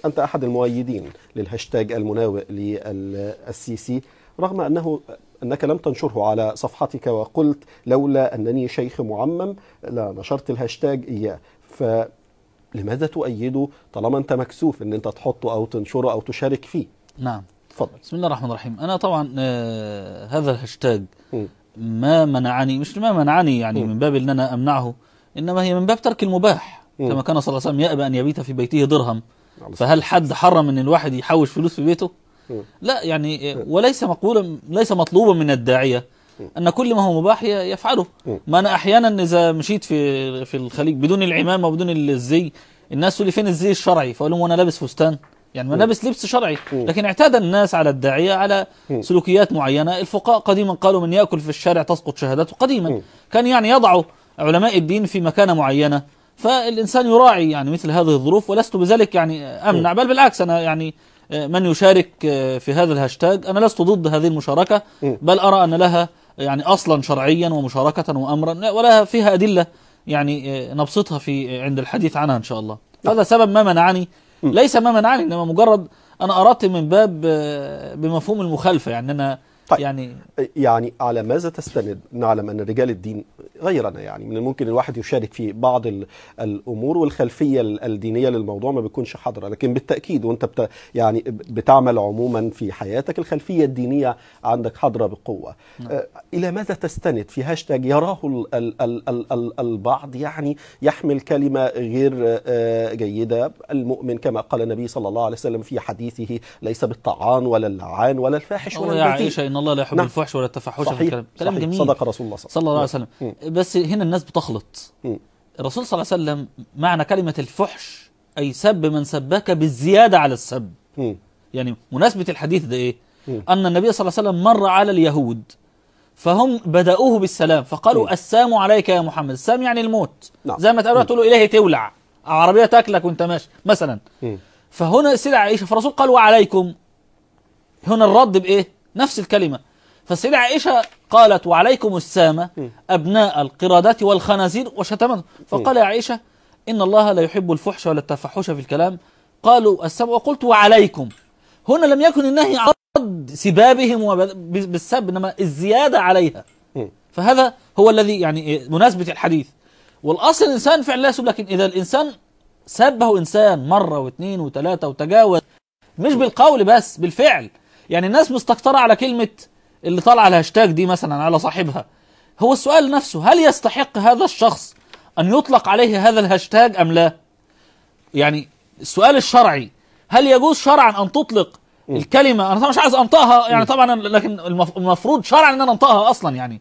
أنت أحد المؤيدين للهاشتاج المناوئ للسيسي، رغم أنك لم تنشره على صفحتك، وقلت لولا أنني شيخ معمم لا نشرت الهاشتاج إياه. فلماذا تؤيده طالما أنت مكسوف أن أنت تحطه أو تنشره أو تشارك فيه؟ نعم. تفضل. بسم الله الرحمن الرحيم. أنا طبعا هذا الهاشتاج ما منعني، مش ما منعني يعني من باب أن أنا أمنعه، إنما هي من باب ترك المباح. كما كان صلى الله عليه وسلم يأبى أن يبيت في بيته درهم، فهل حد حرم أن الواحد يحوش فلوس في بيته؟ لا يعني، وليس مقولا، ليس مطلوبا من الداعية أن كل ما هو مباح يفعله. ما أنا أحيانا إذا مشيت في الخليج بدون العمامة وبدون الزي، الناس تقول لي فين الزي الشرعي؟ فأقول لهم وأنا لابس فستان، يعني ما لابس لبس شرعي. لكن اعتاد الناس على الداعية على سلوكيات معينة. الفقهاء قديما قالوا من يأكل في الشارع تسقط شهادته. قديما كان يعني يضعوا علماء الدين في مكانة معينة، فالإنسان يراعي يعني مثل هذه الظروف، ولست بذلك يعني أمنع، بل بالعكس أنا يعني من يشارك في هذا الهاشتاج أنا لست ضد هذه المشاركة، بل أرى أن لها يعني أصلا شرعيا ومشاركة وأمرا، ولها فيها أدلة يعني نبسطها في عند الحديث عنها إن شاء الله. هذا سبب ما منعني، ليس ما منعني، إنما مجرد أنا أردت من باب بمفهوم المخالفة، يعني أنا طيب يعني على ماذا تستند؟ نعلم أن رجال الدين غيرنا يعني من الممكن الواحد يشارك في بعض الأمور، والخلفية الدينية للموضوع ما بيكونش حاضرة، لكن بالتأكيد وأنت يعني بتعمل عموما في حياتك الخلفية الدينية عندك حاضرة بقوة. إلى ماذا تستند في هاشتاج يراه البعض يعني يحمل كلمة غير جيدة؟ المؤمن كما قال النبي صلى الله عليه وسلم في حديثه ليس بالطعان ولا اللعان ولا الفاحش ولا البذيء. إن الله لا يحب الفحش ولا التفحش في الكلام. كلام جميل، صدق رسول الله صلى الله عليه وسلم. بس هنا الناس بتخلط. الرسول صلى الله عليه وسلم معنى كلمة الفحش أي سب من سبك بالزيادة على السب. يعني مناسبة الحديث ده إيه؟ أن النبي صلى الله عليه وسلم مر على اليهود فهم بدأوه بالسلام، فقالوا السلام عليك يا محمد. السلام يعني الموت. زي ما تقول له إلهي تولع، عربية تاكلك وانت ماشي مثلا. فهنا السيدة عائشة، فالرسول قال وعليكم، هنا الرد بإيه؟ نفس الكلمة. فالسيدة عائشة قالت وعليكم السامة أبناء القرادات والخنازير وشتمهم. فقال يا عائشة إن الله لا يحب الفحش ولا التفحش في الكلام. قالوا السامة وقلت وعليكم. هنا لم يكن النهي عن رد سبابهم بالسب، إنما الزيادة عليها. فهذا هو الذي يعني مناسبة الحديث. والأصل الإنسان فعلا لا يسب، لكن إذا الإنسان سبه إنسان مرة واثنين وثلاثة وتجاوز، مش بالقول بس بالفعل. يعني الناس مستكترة على كلمة اللي طلع على الهاشتاج دي مثلا على صاحبها. هو السؤال نفسه، هل يستحق هذا الشخص أن يطلق عليه هذا الهاشتاج أم لا؟ يعني السؤال الشرعي، هل يجوز شرعا أن تطلق الكلمة؟ أنا طبعا مش عايز أنطقها يعني طبعا، لكن المفروض شرعا أن أنا أنطقها أصلا يعني.